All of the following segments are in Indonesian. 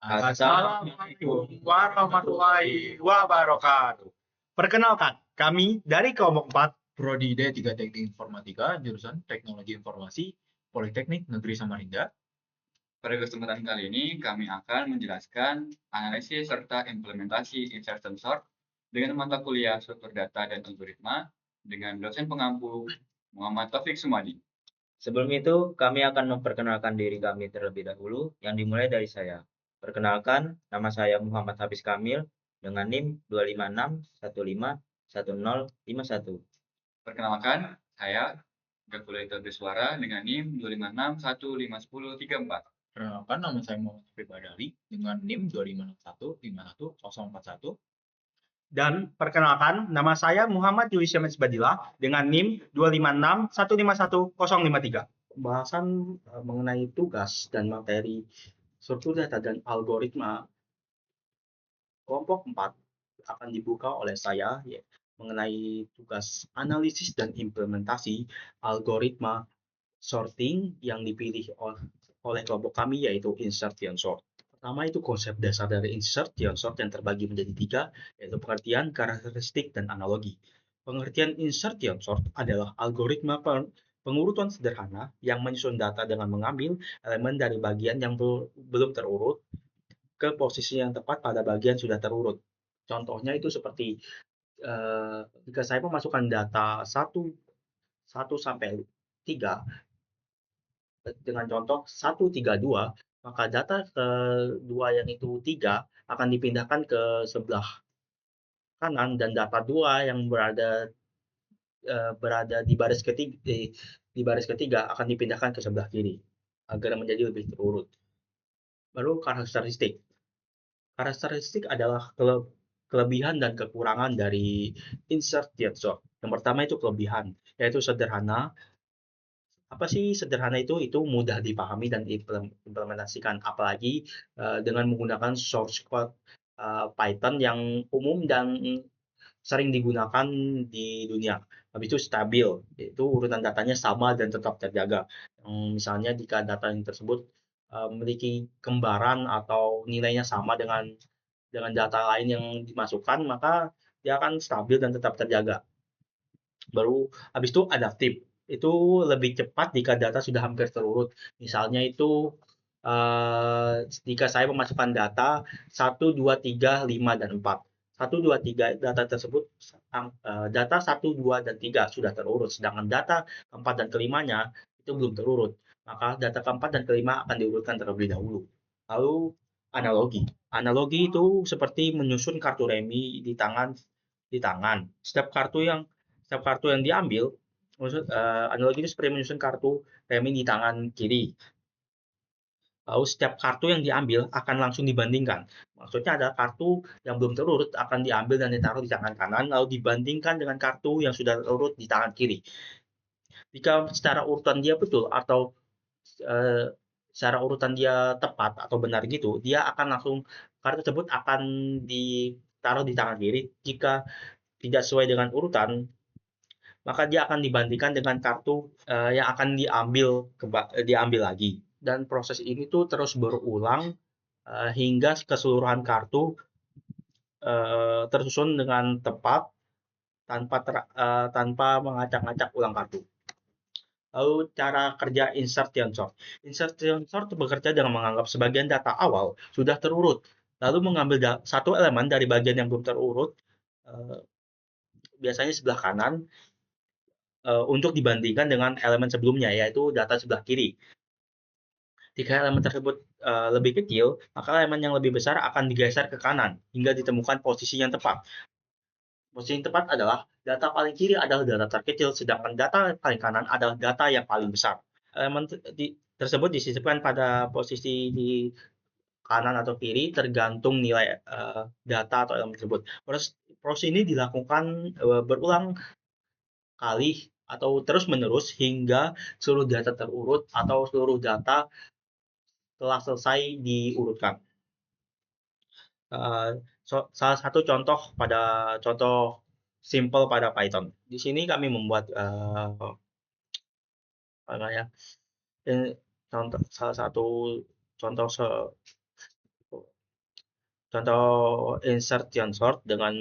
Assalamualaikum warahmatullahi wabarakatuh. Perkenalkan, kami dari kelompok 4 Prodi D3 Teknik Informatika, jurusan Teknologi Informasi, Politeknik Negeri Samarinda. Pada kesempatan kali ini, kami akan menjelaskan analisis serta implementasi insertion sort dengan mata kuliah struktur data dan algoritma dengan dosen pengampu Muhammad Taufik Sumadi. Sebelum itu, kami akan memperkenalkan diri kami terlebih dahulu, yang dimulai dari saya. Perkenalkan, nama saya Muhammad Hafiz Kamil dengan NIM 256151051. Perkenalkan, saya Gakulaita Beswara dengan NIM 256151034. Perkenalkan, nama saya Muhammad Taufik Badali dengan NIM 256151041. Dan perkenalkan, nama saya Muhammad Yuli Syamsi Badila dengan NIM 256151053. Pembahasan mengenai tugas dan materi struktur data dan algoritma kelompok 4 akan dibuka oleh saya mengenai tugas analisis dan implementasi algoritma sorting yang dipilih oleh kelompok kami, yaitu insertion sort. Pertama itu konsep dasar dari insertion sort yang terbagi menjadi 3, yaitu pengertian, karakteristik, dan analogi. Pengertian insertion sort adalah algoritma pengurutan sederhana yang menyusun data dengan mengambil elemen dari bagian yang belum terurut ke posisi yang tepat pada bagian sudah terurut. Contohnya itu seperti jika saya memasukkan data 1 sampai 3 dengan contoh 1, 3, 2, maka data kedua yang itu 3 akan dipindahkan ke sebelah kanan, dan data 2 yang berada di baris ketiga akan dipindahkan ke sebelah kiri agar menjadi lebih terurut. Baru karakteristik. Karakteristik adalah kelebihan dan kekurangan dari insertion sort. Yang pertama itu kelebihan, yaitu sederhana. Apa sih sederhana itu? Itu mudah dipahami dan diimplementasikan, apalagi dengan menggunakan source code Python yang umum dan sering digunakan di dunia. Habis itu stabil, yaitu urutan datanya sama dan tetap terjaga. Misalnya jika data yang tersebut memiliki kembaran atau nilainya sama dengan data lain yang dimasukkan, maka dia akan stabil dan tetap terjaga. Baru habis itu adaptif. Itu lebih cepat jika data sudah hampir terurut. Misalnya itu jika saya memasukkan data 1, 2, 3, 5, dan 4. 1, 2, 3 data tersebut, data 1, 2, dan 3 sudah terurut, sedangkan data keempat dan kelimanya itu belum terurut. Maka data keempat dan kelima akan diurutkan terlebih dahulu. Lalu analogi. Analogi itu seperti menyusun kartu remi di tangan. Setiap kartu yang diambil, analogi itu seperti menyusun kartu remi di tangan kiri. Lalu setiap kartu yang diambil akan langsung dibandingkan. Maksudnya ada kartu yang belum terurut akan diambil dan ditaruh di tangan kanan, lalu dibandingkan dengan kartu yang sudah terurut di tangan kiri. Jika secara urutan dia betul atau secara urutan dia tepat atau benar gitu, dia akan langsung, kartu tersebut akan ditaruh di tangan kiri. Jika tidak sesuai dengan urutan, maka dia akan dibandingkan dengan kartu yang akan diambil lagi. Dan proses ini tuh terus berulang hingga keseluruhan kartu tersusun dengan tepat tanpa mengacak-ngacak ulang kartu. Lalu cara kerja insertion sort. Insertion sort bekerja dengan menganggap sebagian data awal sudah terurut, lalu mengambil satu elemen dari bagian yang belum terurut, biasanya sebelah kanan, untuk dibandingkan dengan elemen sebelumnya, yaitu data sebelah kiri. Jika elemen tersebut lebih kecil, maka elemen yang lebih besar akan digeser ke kanan hingga ditemukan posisi yang tepat. Posisi yang tepat adalah data paling kiri adalah data terkecil, sedangkan data paling kanan adalah data yang paling besar. Elemen tersebut disisipkan pada posisi di kanan atau kiri tergantung nilai data atau elemen tersebut. Proses ini dilakukan berulang kali atau terus-menerus hingga seluruh data terurut atau seluruh data telah selesai diurutkan. Salah satu contoh simple pada Python. Di sini kami membuat salah satu contoh Contoh insertion sort dengan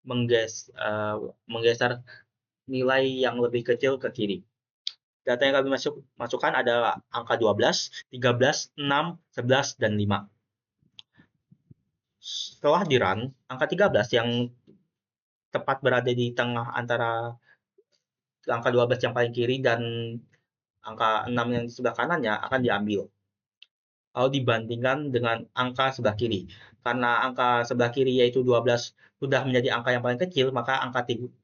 menggeser nilai yang lebih kecil ke kiri. Data yang kami masukkan adalah angka 12, 13, 6, 11, dan 5. Setelah di-run, angka 13 yang tepat berada di tengah antara angka 12 yang paling kiri dan angka 6 yang di sebelah kanannya akan diambil. Lalu dibandingkan dengan angka sebelah kiri. Karena angka sebelah kiri yaitu 12 sudah menjadi angka yang paling kecil, maka angka 13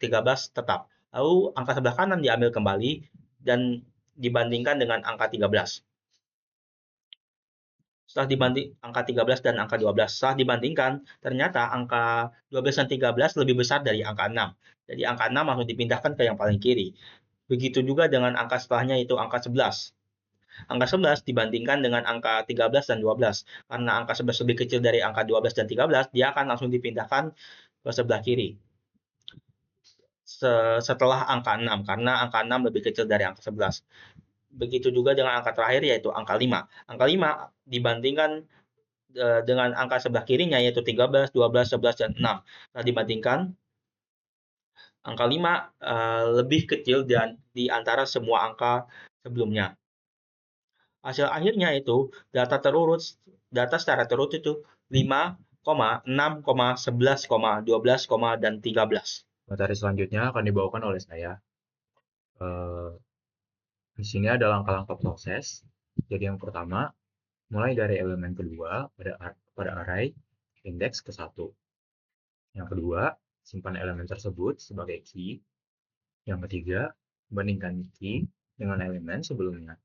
tetap. Lalu angka sebelah kanan diambil kembali dan dibandingkan dengan angka 13. Setelah dibanding angka 13 dan angka 12, setelah dibandingkan, ternyata angka 12 dan 13 lebih besar dari angka 6. Jadi angka 6 langsung dipindahkan ke yang paling kiri. Begitu juga dengan angka setelahnya yaitu angka 11. Angka 11 dibandingkan dengan angka 13 dan 12. Karena angka 11 lebih kecil dari angka 12 dan 13, dia akan langsung dipindahkan ke sebelah kiri. Setelah angka 6, karena angka 6 lebih kecil dari angka 11. Begitu juga dengan angka terakhir yaitu angka 5. Angka 5 dibandingkan dengan angka sebelah kirinya yaitu 13, 12, 11, dan 6. Nah, dibandingkan angka 5 lebih kecil di antara semua angka sebelumnya. Hasil akhirnya itu data secara terurut itu 5, 6, 11, 12, dan 13. Materi selanjutnya akan dibawakan oleh saya. Di sini ada langkah-langkah proses. Jadi yang pertama, mulai dari elemen kedua pada array indeks ke 1. Yang kedua, simpan elemen tersebut sebagai key. Yang ketiga, bandingkan key dengan elemen sebelumnya.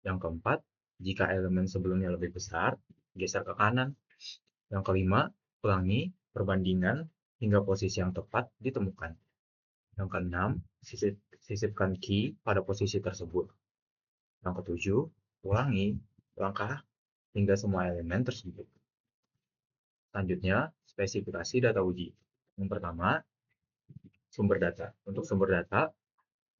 Yang keempat, jika elemen sebelumnya lebih besar, geser ke kanan. Yang kelima, ulangi perbandingan hingga posisi yang tepat ditemukan. Yang keenam, sisipkan key pada posisi tersebut. Yang ketujuh, ulangi langkah hingga semua elemen tersebut. Selanjutnya, spesifikasi data uji. Yang pertama, sumber data. Untuk sumber data,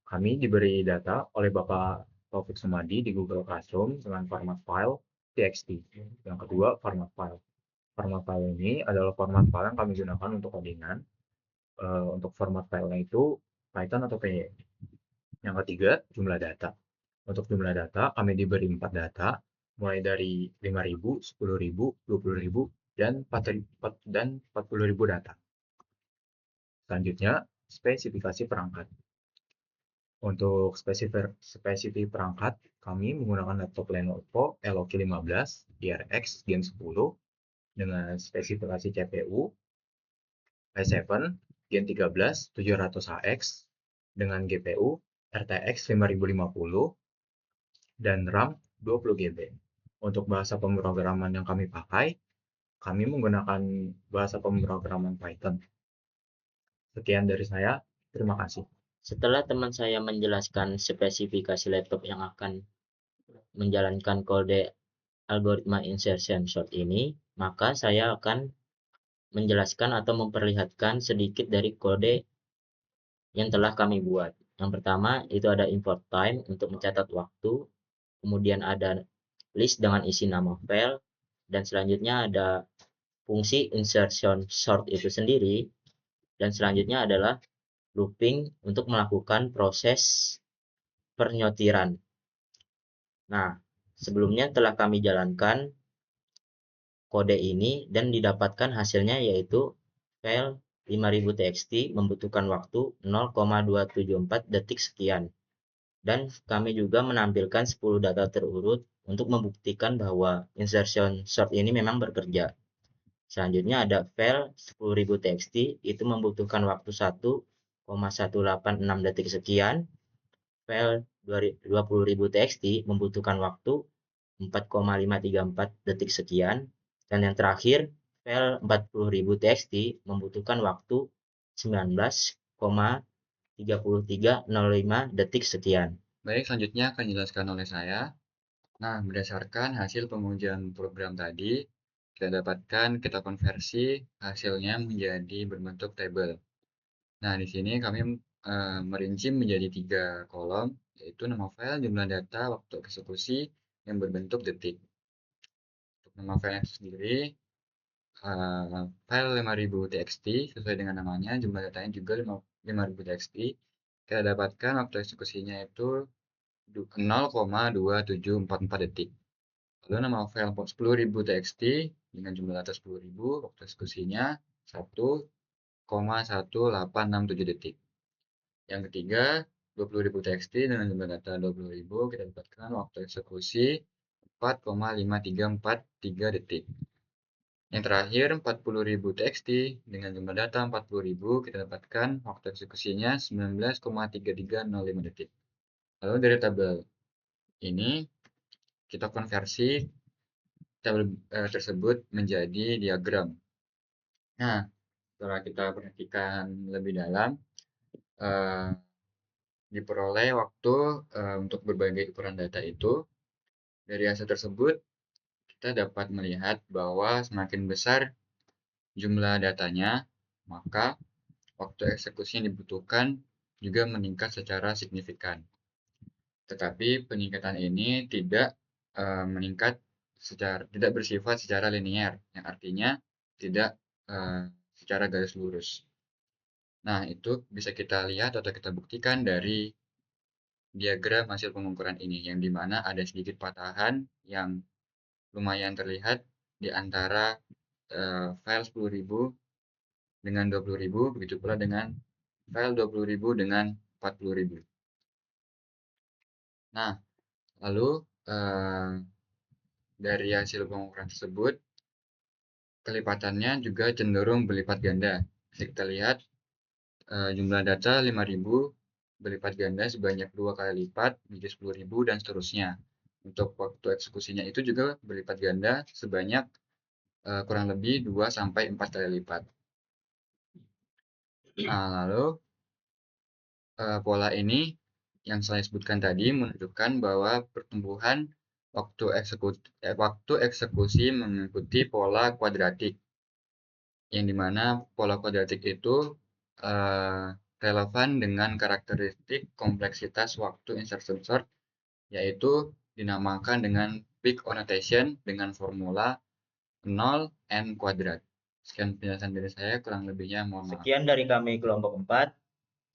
kami diberi data oleh Bapak Taufik Sumadi di Google Classroom dengan format file txt. Yang kedua, format file. Format file ini adalah format file yang kami gunakan untuk codingan. Untuk format filenya itu Python atau PY. Yang ketiga, jumlah data. Untuk jumlah data, kami diberi 4 data, mulai dari 5.000, 10.000, 20.000, dan 40.000 data. Selanjutnya, spesifikasi perangkat. Untuk spesifik perangkat, kami menggunakan laptop Lenovo LOK15 DRX Gen 10 dengan spesifikasi CPU i7 Gen 13 700HX dengan GPU RTX 5050 dan RAM 20GB. Untuk bahasa pemrograman yang kami pakai, kami menggunakan bahasa pemrograman Python. Sekian dari saya, terima kasih. Setelah teman saya menjelaskan spesifikasi laptop yang akan menjalankan kode algoritma insertion sort ini, maka saya akan menjelaskan atau memperlihatkan sedikit dari kode yang telah kami buat. Yang pertama itu ada import time untuk mencatat waktu, kemudian ada list dengan isi nama file, dan selanjutnya ada fungsi insertion sort itu sendiri, dan selanjutnya adalah looping untuk melakukan proses penyortiran. Nah, sebelumnya telah kami jalankan kode ini dan didapatkan hasilnya yaitu file 5000 txt membutuhkan waktu 0,274 detik sekian. Dan kami juga menampilkan 10 data terurut untuk membuktikan bahwa insertion sort ini memang bekerja. Selanjutnya ada file 10.000 txt itu membutuhkan waktu 1,186 detik sekian. File 20.000 txt membutuhkan waktu 4,534 detik sekian. Dan yang terakhir, file 40.000 txt membutuhkan waktu 19,3305 detik sekian. Baik, selanjutnya akan dijelaskan oleh saya. Nah, berdasarkan hasil pengujian program tadi, kita konversi hasilnya menjadi berbentuk tabel. Nah, di sini kami merinci menjadi 3 kolom, yaitu nama file, jumlah data, waktu eksekusi yang berbentuk detik. Untuk nama file sendiri, file 5000 txt sesuai dengan namanya, jumlah datanya juga 5000 txt. Kita dapatkan waktu eksekusinya itu 0,2744 detik. Lalu nama file 10.000 txt dengan jumlah data 10.000, waktu eksekusinya 1,1867 detik. Yang ketiga, 20.000 txt dengan jumlah data 20.000, kita dapatkan waktu eksekusi 4,5343 detik. Yang terakhir, 40.000 txt dengan jumlah data 40.000, kita dapatkan waktu eksekusinya 19,3305 detik. Lalu dari tabel ini, kita konversi tabel tersebut menjadi diagram. Nah, setelah kita perhatikan lebih dalam, diperoleh waktu untuk berbagai ukuran data itu. Dari hasil tersebut, kita dapat melihat bahwa semakin besar jumlah datanya, maka waktu eksekusi yang dibutuhkan juga meningkat secara signifikan. Tetapi peningkatan ini tidak tidak bersifat secara linear, yang artinya tidak secara garis lurus. Nah, itu bisa kita lihat atau kita buktikan dari diagram hasil pengukuran ini, yang dimana ada sedikit patahan yang lumayan terlihat di antara file 10.000 dengan 20.000, begitu pula dengan file 20.000 dengan 40.000. Nah, lalu dari hasil pengukuran tersebut, kelipatannya juga cenderung berlipat ganda. Bisa kita lihat jumlah data 5.000 berlipat ganda sebanyak 2 kali lipat menjadi 10.000 dan seterusnya. Untuk waktu eksekusinya itu juga berlipat ganda sebanyak kurang lebih 2-4 kali lipat. Nah, lalu pola ini yang saya sebutkan tadi menunjukkan bahwa pertumbuhan waktu eksekusi mengikuti pola kuadratik, yang dimana pola kuadratik itu relevan dengan karakteristik kompleksitas waktu insertion sort, yaitu dinamakan dengan peak annotation dengan formula 0 n kuadrat. Sekian penjelasan dari saya, kurang lebihnya mohon maaf. Sekian dari kami kelompok 4.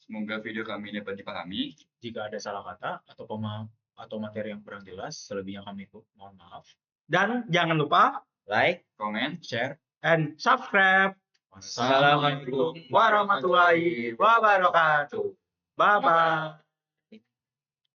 Semoga video kami dapat dipahami. Jika ada salah kata atau materi yang kurang jelas, selebihnya kami mohon maaf. Dan jangan lupa Like, Komen, share, and subscribe. Wassalamualaikum Warahmatullahi wabarakatuh. Bye-bye.